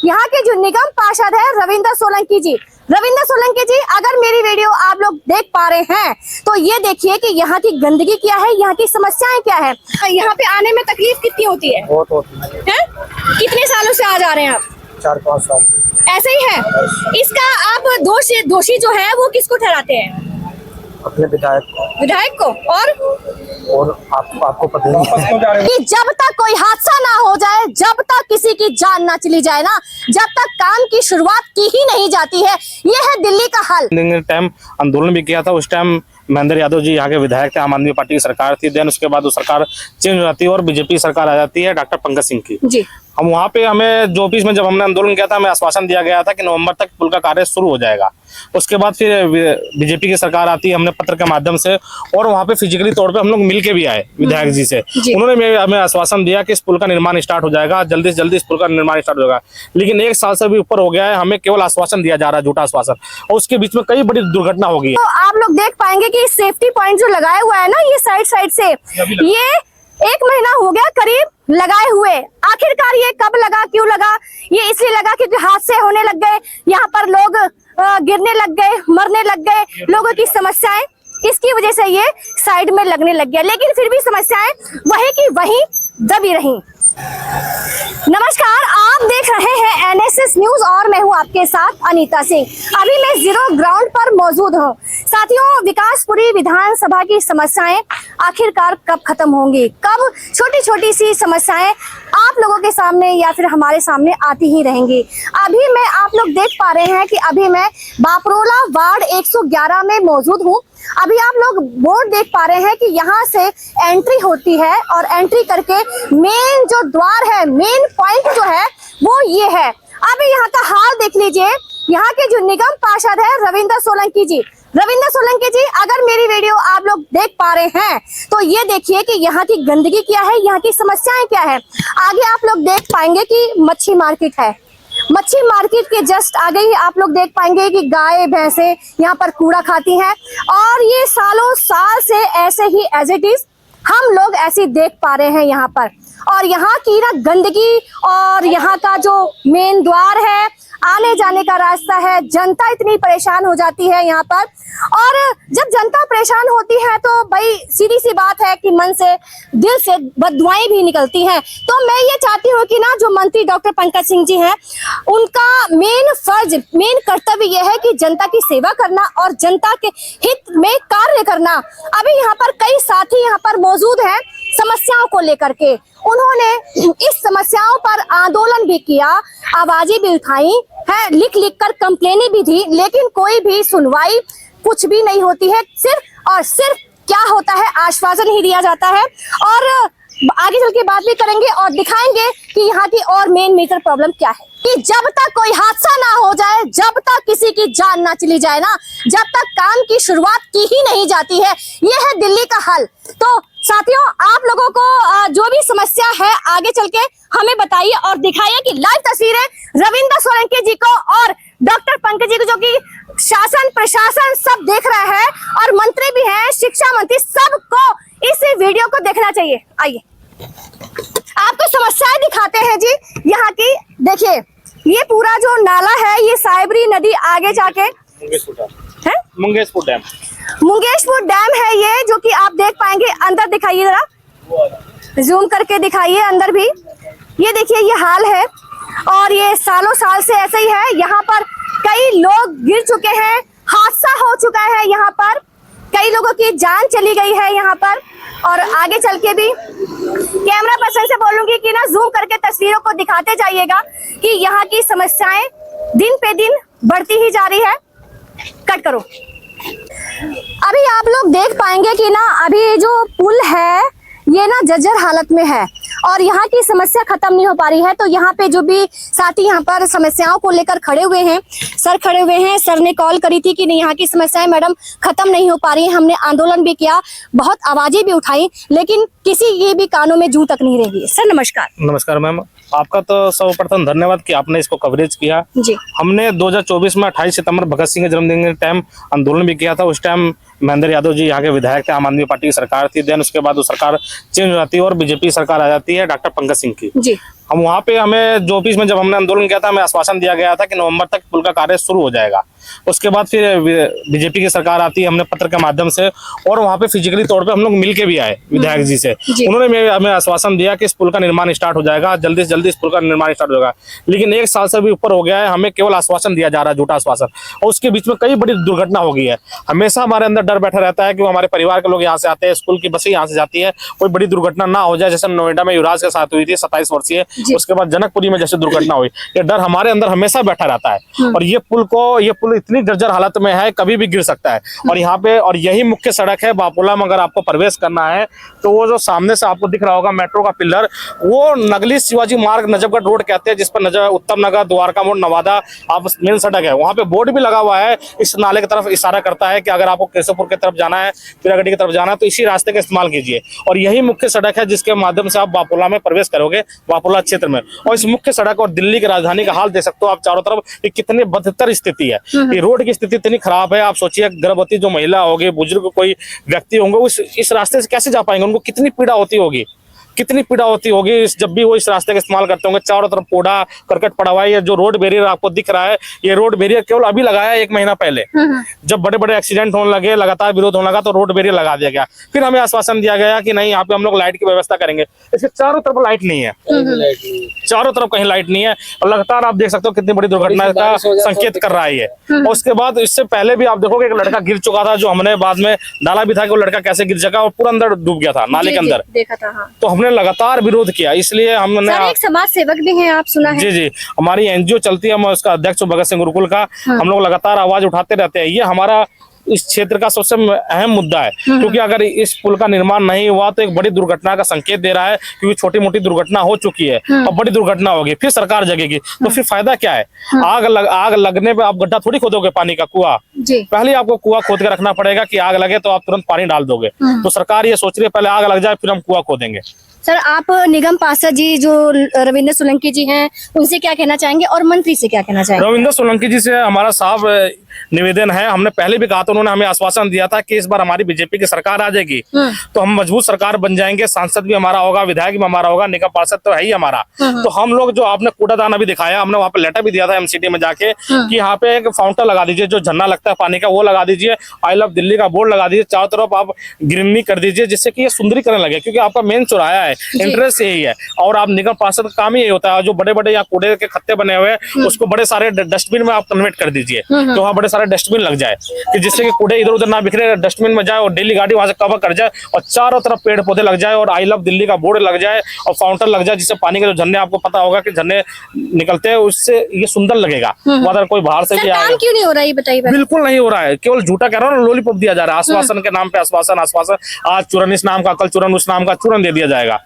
यहाँ के जो निगम पार्षद है रविंद्र सोलंकी जी। रविंद्र सोलंकी जी, अगर मेरी वीडियो आप लोग देख पा रहे हैं तो ये देखिए कि यहाँ की गंदगी क्या है, यहाँ की समस्याएं क्या है। यहाँ पे आने में तकलीफ कितनी होती है? बहुत होती है। कितने सालों से आ जा रहे हैं आप? 4-5 साल ऐसे ही है। इसका आप दोषी जो है वो किसको ठहराते हैं? अपने विधायक को और आपको पता ही है कि जब तक कोई हादसा ना हो जाए, जब तक किसी की जान ना चली जाए ना, जब तक काम की शुरुआत की ही नहीं जाती है, ये है दिल्ली का हाल। टाइम आंदोलन भी किया था, उस टाइम महेंद्र यादव जी यहाँ के विधायक थे, आम आदमी पार्टी की सरकार थी। देन उसके बाद वो सरकार चेंज हो जाती है और बीजेपी सरकार आ जाती है डॉक्टर पंकज सिंह की जी। हम वहाँ पे हमें जो ऑफिस में जब हमने आंदोलन किया था, हमें आश्वासन दिया गया था कि नवंबर तक पुल का कार्य शुरू हो जाएगा। उसके बाद फिर बीजेपी की सरकार आती है, हमने पत्र के माध्यम से और वहाँ पे फिजिकली तौर पे हम लोग मिल के भी आए विधायक जी से। उन्होंने हमें आश्वासन दिया कि इस पुल का निर्माण स्टार्ट हो जाएगा, जल्दी से जल्दी इस पुल का निर्माण स्टार्ट हो जाएगा। लेकिन 1 साल से भी ऊपर हो गया है, हमें केवल आश्वासन दिया जा रहा है, झूठा आश्वासन, और उसके बीच में कई बड़ी दुर्घटना हो गई है। तो आप लोग देख पाएंगे कि सेफ्टी पॉइंट जो लगाया हुआ है ना, ये साइड से ये 1 महीना हो गया करीब लगाए हुए। आखिरकार ये कब लगा, क्यों लगा? ये इसलिए लगा क्योंकि हादसे होने लग गए, यहाँ पर लोग गिरने लग गए, मरने लग गए, लोगों की समस्याएं, इसकी वजह से ये साइड में लगने लग गया। लेकिन फिर भी समस्याएं वही की वही दबी रही। नमस्कार, आप देख रहे हैं एनएसएस न्यूज और मैं हूं आपके साथ अनीता सिंह। अभी मैं जीरो ग्राउंड पर मौजूद हूं। साथियों, विकासपुरी विधानसभा की समस्याएं आखिरकार कब खत्म होंगी? कब छोटी छोटी सी समस्याएं आप लोगों के सामने या फिर हमारे सामने आती ही रहेंगी? अभी मैं आप लोग देख पा रहे हैं कि अभी मैं बापरोला वार्ड 111 में मौजूद हूँ। अभी आप लोग बोर्ड देख पा रहे हैं कि यहाँ से एंट्री होती है और एंट्री करके मेन जो द्वार है, मेन पॉइंट जो है वो ये है। अभी यहाँ का हाल देख लीजिए। यहाँ के जो निगम पार्षद है रविंद्र सोलंकी जी। रविंद्र सोलंकी जी, अगर मेरी वीडियो आप लोग देख पा रहे हैं तो ये देखिए कि यहाँ की गंदगी क्या है, यहाँ की समस्याएं क्या है। आगे आप लोग देख पाएंगे कि मच्छी मार्केट है। मच्छी मार्केट के जस्ट आगे ही आप लोग देख पाएंगे कि गाय भैंसे यहाँ पर कूड़ा खाती हैं और ये सालों साल से ऐसे ही एज इट इज हम लोग ऐसे देख पा रहे हैं यहाँ पर। और यहाँ की ना गंदगी और यहाँ का जो मेन द्वार है, आने जाने का रास्ता है, जनता इतनी परेशान हो जाती है यहाँ पर। और जब जनता परेशान होती है तो भाई सीधी सी बात है कि मन से, दिल से बददुआएं भी निकलती हैं। तो मैं ये चाहती हूँ कि ना जो मंत्री डॉक्टर पंकज सिंह जी हैं, उनका मेन फर्ज, मेन कर्तव्य यह है कि जनता की सेवा करना और जनता के हित में कार्य करना। अभी यहाँ पर कई साथी यहाँ पर मौजूद हैं समस्याओं को लेकर के। उन्होंने इस समस्याओं पर आंदोलन भी किया, आवाजें भी उठाई है, लिख लिख कर कंप्लेनें भी दी, लेकिन कोई भी सुनवाई कुछ भी नहीं होती है। सिर्फ और सिर्फ क्या होता है, आश्वासन ही दिया जाता है। और आगे चल के बात भी करेंगे और दिखाएंगे कि यहाँ की और मेन मेजर प्रॉब्लम क्या है। कि जब तक कोई हादसा ना हो जाए, जब तक किसी की जान ना चली जाए ना, जब तक काम की शुरुआत की ही नहीं जाती है, ये है दिल्ली का हाल। तो साथियों, आप लोगों को जो भी समस्या है आगे चल के हमें बताइए और दिखाइए कि लाइव तस्वीरें रविंद्र सोलंकी जी को और डॉक्टर पंकज जी को, जो कि शासन प्रशासन सब देख रहा है और मंत्री भी हैं, शिक्षा मंत्री, सबको इस वीडियो को देखना चाहिए। आइए आपको समस्याएं दिखाते हैं जी यहाँ की। देखिए, ये पूरा जो नाला है, ये साइबरी नदी आगे जाके मुंगेशपुर डैम है ये, जो कि आप देख पाएंगे। अंदर दिखाइए, जरा जूम करके दिखाइए अंदर भी। ये देखिए, ये हाल है और ये सालों साल से ऐसे ही है। यहाँ पर कई लोग गिर चुके हैं, हादसा हो चुका है यहाँ पर, कई लोगों की जान चली गई है यहाँ पर। और आगे चल के भी कैमरा पर्सन से बोलूंगी कि ना जूम करके तस्वीरों को दिखाते जाइएगा कि यहाँ की समस्याएं दिन पे दिन बढ़ती ही जा रही है। कट करो। अभी आप लोग देख पाएंगे कि ना अभी जो पुल है ये ना जर्जर हालत में है और यहाँ की समस्या खत्म नहीं हो पा रही है। तो यहाँ पे जो भी साथी यहाँ पर समस्याओं को लेकर खड़े हुए हैं, सर खड़े हुए हैं। सर ने कॉल करी थी कि नहीं, यहाँ की समस्याएं मैडम खत्म नहीं हो पा रही है। हमने आंदोलन भी किया, बहुत आवाजें भी उठाई, लेकिन किसी के भी कानों में जू तक नहीं रही। सर नमस्कार। नमस्कार मैम, आपका तो सर्वप्रथम धन्यवाद कि आपने इसको कवरेज किया जी। हमने 2024 में 28 सितंबर भगत सिंह के जन्मदिन के टाइम आंदोलन भी किया था। उस टाइम महेंद्र यादव जी यहाँ के विधायक थे, आम आदमी पार्टी की सरकार थी। देन उसके बाद वो सरकार चेंज हो जाती है और बीजेपी सरकार आ जाती है डॉक्टर पंकज सिंह की जी। हम वहाँ पे हमें जो ऑफिस में जब हमने आंदोलन किया था हमें आश्वासन दिया गया था कि नवंबर तक पुल का कार्य शुरू हो जाएगा। उसके बाद फिर बीजेपी की सरकार आती है, हमने पत्र के माध्यम से और वहाँ पे फिजिकली तौर पे हम लोग मिल के भी आए विधायक जी से। उन्होंने हमें आश्वासन दिया कि इस पुल का निर्माण स्टार्ट हो जाएगा, जल्दी से जल्दी इस पुल का निर्माण स्टार्ट होगा। लेकिन 1 साल से भी ऊपर हो गया है, हमें केवल आश्वासन दिया जा रहा है, झूठा आश्वासन, और उसके बीच में कई बड़ी दुर्घटना हो गई है। हमेशा हमारे अंदर डर बैठा रहता है कि हमारे परिवार के लोग यहाँ से आते हैं, स्कूल की बसें यहाँ से जाती है, कोई बड़ी दुर्घटना ना हो जाए, जैसे नोएडा में युवराज के साथ हुई थी 27 वर्षीय, उसके बाद जनकपुरी में जैसे दुर्घटना हुई। ये डर हमारे अंदर हमेशा बैठा रहता है। और ये पुल इतनी जर्जर हालत में है, कभी भी गिर सकता है। और यहाँ पे और यही मुख्य सड़क है बापोला में। अगर आपको प्रवेश करना है तो वो जो सामने से आपको दिख रहा होगा मेट्रो का पिलर, वो नगली शिवाजी मार्ग नजफगढ़ रोड कहते हैं, जिस पर उत्तम नगर, द्वारका मोड़, नवादा आप मेन सड़क है। वहाँ पे बोर्ड भी लगा हुआ है, इस नाले की तरफ इशारा करता है कि अगर आपको केशवपुर की तरफ जाना है, पिरागढ़ी की तरफ जाना है तो इसी रास्ते का इस्तेमाल कीजिए। और यही मुख्य सड़क है जिसके माध्यम से आप बापोला में प्रवेश करोगे, बापोला क्षेत्र में। और इस मुख्य सड़क और दिल्ली की राजधानी का हाल देख सकते हो आप चारों तरफ, कितनी बदतर स्थिति है। ये रोड की स्थिति इतनी खराब है। आप सोचिए गर्भवती जो महिला होगी, बुजुर्ग कोई व्यक्ति होंगे, इस रास्ते से कैसे जा पाएंगे? उनको कितनी पीड़ा होती होगी, कितनी पीड़ा होती होगी जब भी वो इस रास्ते का इस्तेमाल करते होंगे। चारों तरफ कूड़ा करकट पड़ा हुआ है। ये जो रोड बैरियर आपको दिख रहा है, ये रोड बैरियर केवल अभी लगाया 1 महीना पहले। जब बड़े बड़े एक्सीडेंट होने लगे, लगातार विरोध होने लगा, तो रोड बैरियर लगा दिया गया। फिर हमें आश्वासन दिया गया कि नहीं, यहाँ पे हम लोग लाइट की व्यवस्था करेंगे। इसके चारों तरफ लाइट नहीं है, चारों तरफ कहीं लाइट नहीं है। और लगातार आप देख सकते हो कितनी बड़ी दुर्घटना का संकेत कर रहा है ये। और उसके बाद इससे पहले भी आप देखोगे एक लड़का गिर चुका था, जो हमने बाद में डाला भी था कि वो लड़का कैसे गिर सका, और पूरा अंदर डूब गया था नाले के अंदर। देखा था। तो हमने लगातार विरोध किया, इसलिए हमने एक समाज सेवक भी हैं, आप सुना है? जी, हमारी एनजीओ चलती है, हम उसका अध्यक्ष भगत सिंह गुरुकुल का। हम लोग लगातार आवाज उठाते रहते हैं। ये हमारा इस क्षेत्र का सबसे अहम मुद्दा है, क्योंकि अगर इस पुल का निर्माण नहीं हुआ तो एक बड़ी दुर्घटना का संकेत दे रहा है। क्योंकि छोटी मोटी दुर्घटना हो चुकी है, अब बड़ी दुर्घटना होगी, फिर सरकार जगेगी, तो फिर फायदा क्या है? आग लगने पे आप गड्ढा थोड़ी खोदोगे, पानी का कुआं। पहले आपको कुआं खोद के रखना पड़ेगा कि आग लगे तो आप तुरंत पानी डाल दोगे। तो सरकार ये सोच रही है पहले आग लग जाए फिर हम कुआं खोदेंगे। सर, आप निगम पार्षद जी जो रविंद्र सोलंकी जी हैं, उनसे क्या कहना चाहेंगे और मंत्री से क्या कहना चाहेंगे? रविंद्र सोलंकी जी से हमारा साफ निवेदन है, हमने पहले भी कहा था, उन्होंने हमें आश्वासन दिया था कि इस बार हमारी बीजेपी की सरकार आ जाएगी तो हम मजबूत सरकार बन जाएंगे, सांसद भी हमारा होगा, विधायक भी हमारा होगा, निगम पार्षद तो है ही हमारा। तो हम लोग जो आपने कूड़ादान अभी दिखाया, हमने वहाँ पे लेटर भी दिया था एमसीडी में जाके कि यहाँ पे एक फाउंटेन लगा दीजिए, जो झरना लगता है पानी का वो लगा दीजिए, आई लव दिल्ली का बोर्ड लगा दीजिए, चारों तरफ आप ग्रीनरी कर दीजिए, जिससे कि ये सुंदरीकरण लगे। क्योंकि आपका मेन चौराहा है, इंटरेस्ट यही है। और आप निगम पार्षद का काम ही यही होता है, जो बड़े बड़े या कूड़े के खत्ते बने हुए हैं उसको बड़े सारे डस्टबिन में आप कन्वर्ट कर दीजिए, तो वहाँ बड़े सारे डस्टबिन लग जाए, कि जिससे कि कूड़े इधर उधर ना बिखरे, डस्टबिन में जाए और डेली गाड़ी वहां से कवर कर जाए, और चारों तरफ पेड़ पौधे लग जाए, और आई लव दिल्ली का बोर्ड लग जाए, और फाउंटेन लग जाए, जिससे पानी के जो झरने, आपको पता होगा कि झरने निकलते हैं, उससे ये सुंदर लगेगा। अगर कोई बाहर से भी आए, काम क्यों नहीं हो रहा है बताइए? बिल्कुल नहीं हो रहा है, केवल झूठा कह रहा हूँ, लॉलीपॉप दिया जा रहा है, आश्वासन के नाम पे आश्वासन। आज चूरन इस नाम का, कल चूरन उस नाम का, चूरन दे दिया जाएगा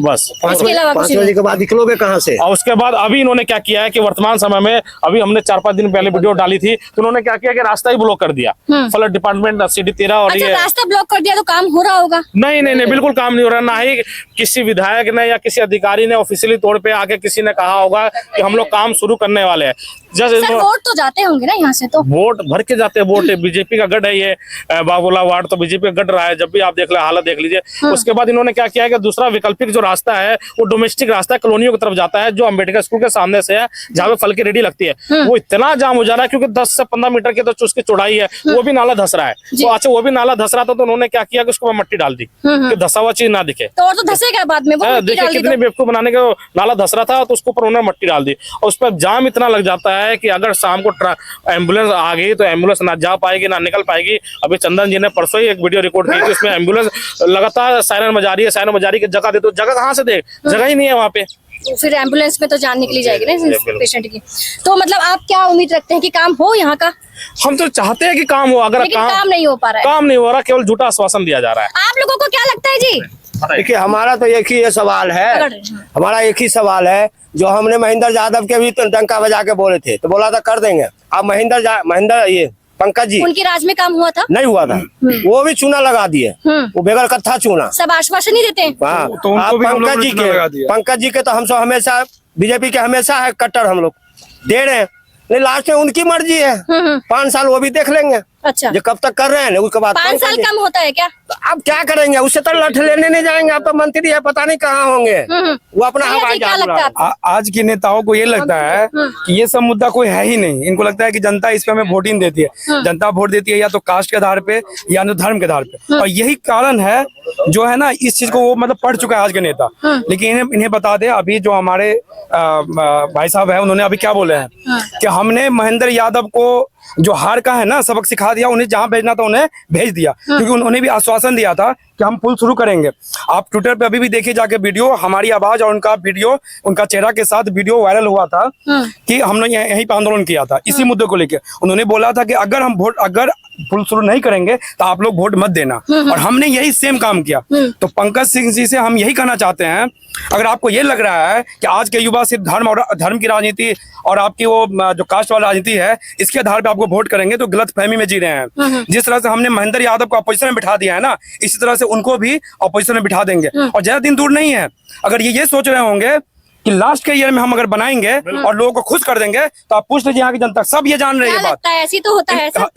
बस। 5 बजे के बाद निकलोगे कहाँ से? और उसके बाद अभी इन्होंने क्या किया है कि वर्तमान समय में, अभी हमने 4-5 दिन पहले वीडियो डाली थी, तो उन्होंने क्या किया कि रास्ता ही ब्लॉक कर दिया, फ्लड डिपार्टमेंट सिटी 13। और अच्छा, ये रास्ता ब्लॉक कर दिया तो काम हो रहा होगा? नहीं, बिल्कुल काम नहीं हो रहा। ना ही किसी विधायक ने या किसी अधिकारी ने ऑफिशियली तौर पे आके किसी ने कहा होगा कि हम लोग काम शुरू करने वाले हैं। सर, वोट तो जाते होंगे ना यहाँ से? तो वोट भर के जाते हैं, वोट बीजेपी का गढ़ है ये, बाबूला वार्ड तो बीजेपी का गढ़ रहा है। जब भी आप देख ले, हालत देख लीजिए। उसके बाद इन्होंने क्या किया है कि दूसरा वैकल्पिक जो रास्ता है वो डोमेस्टिक रास्ता है, कॉलोनियों की तरफ जाता है, जो अम्बेडकर स्कूल के सामने से है, जहाँ पे फल की रेडी लगती है। वो इतना जाम हो जा रहा है क्योंकि 10 से 15 मीटर की तो उसकी चौड़ाई है, वो भी नाला धस रहा है। तो अच्छा, वो भी नाला धस रहा था, तो उन्होंने क्या किया कि उसको मट्टी डाल दी कि धसा हुआ चीज ना दिखे। तो और तो धसेगा बाद में, वो देखिए कितने बेवकूफ बनाने का, नाला धस रहा था तो उसके ऊपर उन्होंने मट्टी डाल दी। और उस पर जाम इतना लग जाता है कि अगर शाम को एम्बुलेंस आ गई तो एम्बुलेंस ना जा पाएगी, ना निकल पाएगी। अभी चंदन जी ने परसों ही एक वीडियो रिकॉर्ड की थी, उसमें एम्बुलेंस लगातार सायरन बजा रही है, सायरन बजा रही है, जगह दे तो जगह कहाँ से दे, जगह ही नहीं है वहाँ पे। फिर एम्बुलेंस में तो जान निकली जाएगी ना पेशेंट की। तो मतलब आप क्या उम्मीद रखते हैं कि काम हो यहाँ का? हम तो चाहते हैं कि काम हो, अगर काम नहीं हो पा रहा है, काम नहीं हो रहा, केवल झूठा आश्वासन दिया जा रहा है। आप लोगों को क्या लगता है जी? देखिए, हमारा तो एक ही सवाल है, हमारा एक ही सवाल है, जो हमने महेंद्र यादव के भी डंका बजा के बोले थे, तो बोला था कर देंगे। अब महेंद्र ये पंकज जी, उनकी राज में काम हुआ था? नहीं हुआ था, वो भी चूना लगा दिए, वो बेगर कत्था चूना। सब आश्वासन ही देते हैं। पंकज जी के तो हम सब हमेशा बीजेपी के हमेशा है कट्टर, हम लोग दे रहे हैं, नहीं लास्ट में उनकी मर्जी है, 5 साल वो भी देख लेंगे। अच्छा। जो कब तक कर रहे हैं उसके बाद 5 साल कम होता है क्या? अब क्या करेंगे, उससे तो लठ लेने नहीं जाएंगे। अब तो मंत्री है, पता नहीं कहाँ होंगे, वो अपना भैया हवाई जी, क्या जहाज लगता है उड़ा- आपको? आज के नेताओं को ये लगता है कि ये सब मुद्दा कोई है ही नहीं। इनको लगता है कि जनता इस पे हमें वोट ही नहीं देती है। जनता वोट देती है या तो कास्ट के आधार पे या तो धर्म के आधार पे, और यही कारण है जो है ना, इस चीज को वो मतलब पढ़ चुका है आज के नेता। लेकिन इन्हें बता दे, अभी जो हमारे भाई साहब है, उन्होंने अभी क्या बोले हैं कि हमने महेंद्र यादव को जो हार का है ना सबक सिखा दिया, उन्हें जहां भेजना था उन्हें भेज दिया, क्योंकि उन्होंने भी आश्वासन दिया था कि हम पुल शुरू करेंगे। आप ट्विटर पे अभी भी देखिए जाके वीडियो, हमारी आवाज और उनका वीडियो, उनका चेहरा के साथ वीडियो वायरल हुआ था कि हमने यहीं पे आंदोलन किया था इसी मुद्दे को लेकर। उन्होंने बोला था कि अगर पुल शुरू नहीं करेंगे तो आप लोग वोट मत देना, और हमने यही सेम काम किया। तो पंकज सिंह जी से हम यही कहना चाहते हैं, अगर आपको ये लग रहा है कि आज के युवा सिर्फ धर्म की राजनीति और आपकी वो जो कास्ट वाला राजनीति है इसके आधार पे आपको वोट करेंगे, तो गलत फहमी में जी रहे हैं। जिस तरह से हमने महेंद्र यादव को अपोजिशन में बिठा दिया है ना, इसी तरह से उनको भी अपोजिशन में बिठा देंगे। और ज्यादा दिन दूर नहीं है, अगर ये सोच रहे होंगे कि लास्ट के ईयर में हम अगर बनाएंगे और लोगों को खुश कर देंगे, तो आप पूछ लीजिए यहाँ की जनता, सब ये जान रही है क्या बात। लगता है, ऐसी तो होता है ऐसा?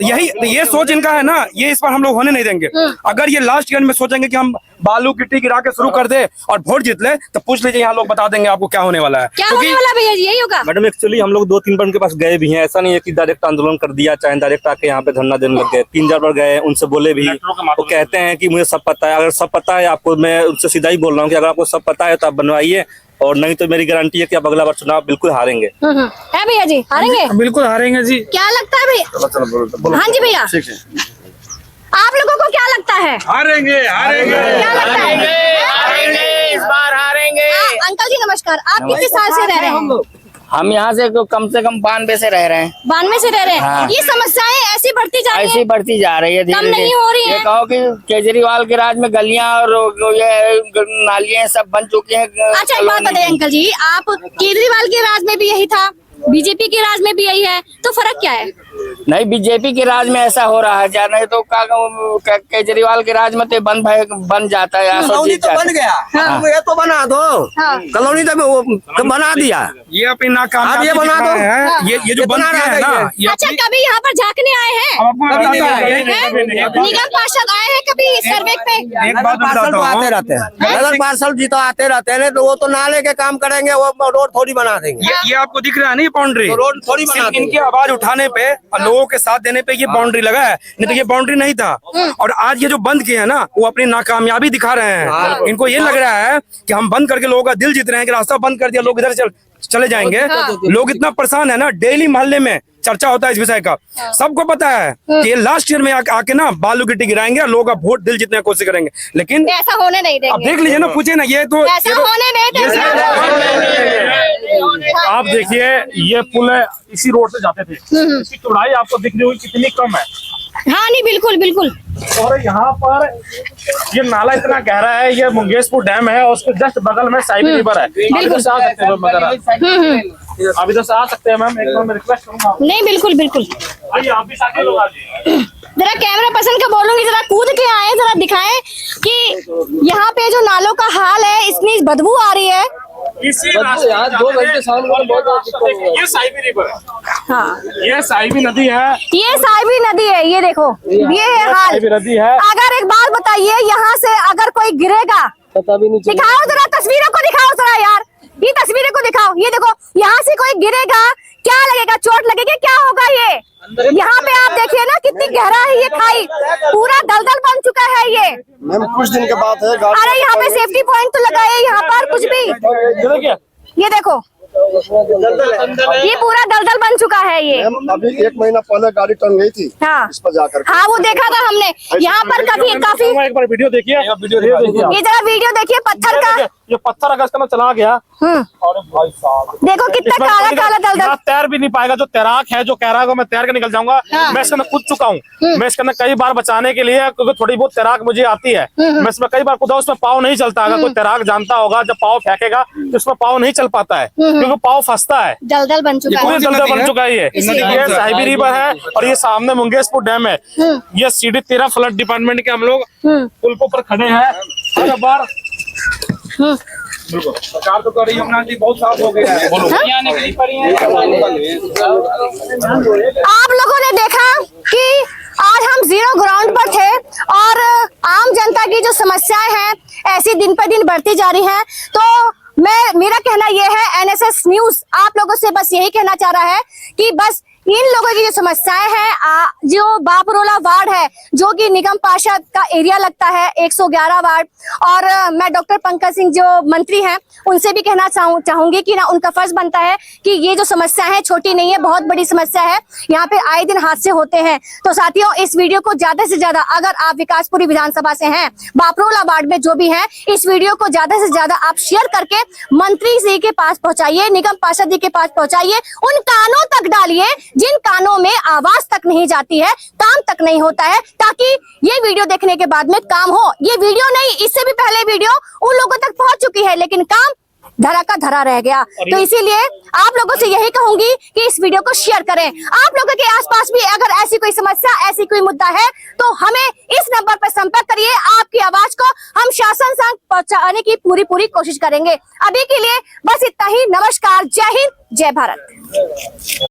ये सोच इनका है ना, ये इस बार हम लोग होने नहीं देंगे। अगर ये लास्ट ईयर में सोचेंगे कि हम बालू गिट्टी गिरा के शुरू कर दे और वोट जीत ले, तो पूछ लीजिए यहाँ लोग बता देंगे आपको क्या होने वाला है। क्या होने वाला है भैया जी, यही होगा? मैडम एक्चुअली हम लोग 2-3 बार उनके पास गए भी हैं। ऐसा नहीं है कि डायरेक्ट आंदोलन कर दिया, चाहे डायरेक्ट आके यहाँ पे धरना देने लग गए। 3-4 बार गए, उनसे बोले भी, वो कहते हैं कि मुझे सब पता है। अगर सब पता है आपको, मैं उनसे सीधा ही बोल रहा हूँ कि अगर आपको सब पता है तो आप बनवाइए, और नहीं तो मेरी गारंटी है कि आप अगला बार चुनाव बिल्कुल हारेंगे। है भैया जी, हारेंगे? बिल्कुल हारेंगे जी। क्या लगता है भैया? हाँ जी भैया, आप लोगों को क्या लगता है? हारेंगे हारेंगे क्या लगता है? इस बार हारेंगे। अंकल जी नमस्कार, आप कितने साल से रह रहे हैं? हम यहाँ से कम 92 से रह रहे हैं। 92 से रह रहे हैं। हाँ। ये समस्याएं ऐसी बढ़ती जा रही ऐसी है, बढ़ती जा रही है, कम धीरे नहीं हो रही ये है। कहो कि केजरीवाल के राज में गलियां और ये नालियां सब बन चुकी हैं। अच्छा एक बात बताइए अंकल जी, आप केजरीवाल के राज में भी यही था, बीजेपी के राज में भी यही है, तो फर्क क्या है? नहीं, बीजेपी के राज में ऐसा हो रहा है क्या? नहीं तो केजरीवाल के राज में तो बन जाता है। कॉलोनी तो बन गया, ये तो बना दो। हाँ। कॉलोनी तो बना दिया, ये अपनी नाकामयाबी अब ये बना दो। दिखा रहे हैं। ये जो बन इतना गया है रह ना, गई ये अच्छा कभी यहाँ पर झांकने आए हैं? अब आपको मैं कभी बताता नहीं हूँ, हैं? निगम पार्षद आए हैं कभी सर्वे पे? एक बात पार्सल बताता तो आते हूँ, रहते हैं, नगर पार्सल जी तो आते रहते हैं, तो वो तो नाले के काम करेंगे, वो रोड थोड़ी बना देंगे। ये आपको दिख रहा है ना, ये बाउंड्री तो रोड थोड़ी बना सिर्फ देंगे। इनकी आवाज उठाने पे और लोगों के साथ देने पे ये बाउंड्री लगा है, नहीं तो ये बाउंड्री नहीं था। और आज ये जो बंद किए हैं ना, वो अपनी नाकामयाबी दिखा रहे हैं। इनको ये लग रहा है कि हम बंद करके लोगों का दिल जीत रहे हैं, कि रास्ता बंद कर दिया लोग इधर चले जाएंगे। लोग इतना परेशान है ना, डेली मोहल्ले में चर्चा होता है इस विषय का। सबको पता है कि ये लास्ट ईयर में आके ना बालू गिट्टी गिराएंगे और लोगों का वोट दिल जीतने की कोशिश करेंगे, लेकिन ऐसा होने नहीं अब देंगे, देख लीजिए ना, पूछे ना, ये तो ऐसा होने नहीं देंगे। आप देखिए, ये पुल है, इसी रोड से जाते थे। इसकी चौड़ाई आपको दिख रही होगी कितनी कम है, हाँ नहीं बिल्कुल बिल्कुल। और यहाँ पर ये नाला इतना गहरा है। ये मुंगेशपुर डैम है और उसके जस्ट बगल में साइबी रिवर है। आप इधर से आ सकते हैं मगर आप इधर से आ सकते हैं मैम, एक बार मैं रिक्वेस्ट करूंगा। नहीं बिल्कुल बिल्कुल, आइए आप भी साथ में लोग आ जाइए। जरा कैमरा पर्सन का बोलूंगी, जरा कूद के आए, जरा दिखाएं कि यहाँ पे जो नालों का हाल है, इतनी बदबू आ रही है। इसी रास्ते यहाँ 2 घंटे ये साइबी रिवर है, हाँ ये साइबी नदी है, ये साइबी नदी है, ये देखो ये है हाल। साइबी नदी है। अगर एक बात बताइए, यहाँ से अगर कोई गिरेगा, दिखाओ जरा तस्वीरों को, दिखाओ जरा यार, ये तस्वीरें को दिखाओ। ये देखो, यहाँ से कोई गिरेगा, क्या लगेगा? चोट लगेगी, क्या होगा? ये यहाँ पे आप देखिए ना, कितनी गहरा है ये खाई, पूरा दलदल बन चुका है ये। मैम कुछ दिन के बाद है अरे यहाँ पे सेफ्टी पॉइंट तो लगाए, यहाँ पर कुछ भी, ये देखो ये पूरा दलदल बन चुका है ये। मैम अभी 1 महीना पहले गाड़ी टंग गई थी हाँ इस पर जाकर के। हाँ, वो देखा था हमने। यहाँ पर काफी एक बार वीडियो देखिए, ये जरा वीडियो देखिए पत्थर का, ये पत्थर अगर इसका चला गया, अरे भाई साहब, देखो कितना इसमें काला काला दलदल। यहाँ तैर भी नहीं पाएगा। जो तैराक है, जो कह रहा है मैं तैर के निकल जाऊंगा, मैं इसके अंदर कूद चुका हूँ। मैं इसके अंदर कई बार बचाने के लिए, क्योंकि थोड़ी बहुत तैराक मुझे आती है, मैं इसमें कई बार कूदा, उसमें पाँव नहीं चलता। अगर कोई तैराक जानता होगा, जब पाँव फेंकेगा तो उसमें पाँव नहीं चल पाता है, क्योंकि पाँव फंसता है। दलदल बन चुका है। पूरी दलदल बन चुका है ये साइबी रिवर है, और ये सामने मुंगेशपुर डैम है। ये सीढ़ी 13 फ्लड डिपार्टमेंट के हम लोग पुल के ऊपर खड़े हैं। हर बार सरकार तो कर रही है, बहुत साफ हो गया है। आप लोगों ने देखा कि आज हम जीरो ग्राउंड पर थे और आम जनता की जो समस्याएं हैं ऐसी दिन पर दिन बढ़ती जा रही हैं। तो मेरा कहना यह है, एनएसएस न्यूज आप लोगों से बस यही कहना चाह रहा है कि बस इन लोगों की जो समस्याएं हैं, जो बापरोला वार्ड है जो कि निगम पार्षद का एरिया लगता है 111 वार्ड, और मैं डॉक्टर पंकज सिंह जो मंत्री हैं उनसे भी कहना चाहूंगी कि ना उनका फर्ज बनता है कि ये जो समस्या है छोटी नहीं है, बहुत बड़ी समस्या है। यहाँ पे आए दिन हादसे होते हैं। तो साथियों, इस वीडियो को ज्यादा से ज्यादा, अगर आप विकासपुरी विधानसभा से हैं, बापरोला वार्ड में जो भी हैं, इस वीडियो को ज्यादा से ज्यादा आप शेयर करके मंत्री जी के पास पहुंचाइए, निगम पार्षद जी के पास पहुंचाइए, उन कानों तक डालिए जिन कानों में आवाज तक नहीं जाती है, काम तक नहीं होता है, ताकि ये वीडियो देखने के बाद में काम हो। ये वीडियो नहीं, इससे भी पहले वीडियो उन लोगों तक पहुंच चुकी है, लेकिन काम धरा का धरा रह गया। तो इसीलिए आप लोगों से यही कहूंगी कि इस वीडियो को शेयर करें। आप लोगों के आसपास भी अगर ऐसी कोई समस्या, ऐसी कोई मुद्दा है तो हमें इस नंबर पर संपर्क करिए। आपकी आवाज को हम शासन तक पहुंचाने की पूरी कोशिश करेंगे। अभी के लिए बस इतना ही। नमस्कार, जय हिंद, जय भारत।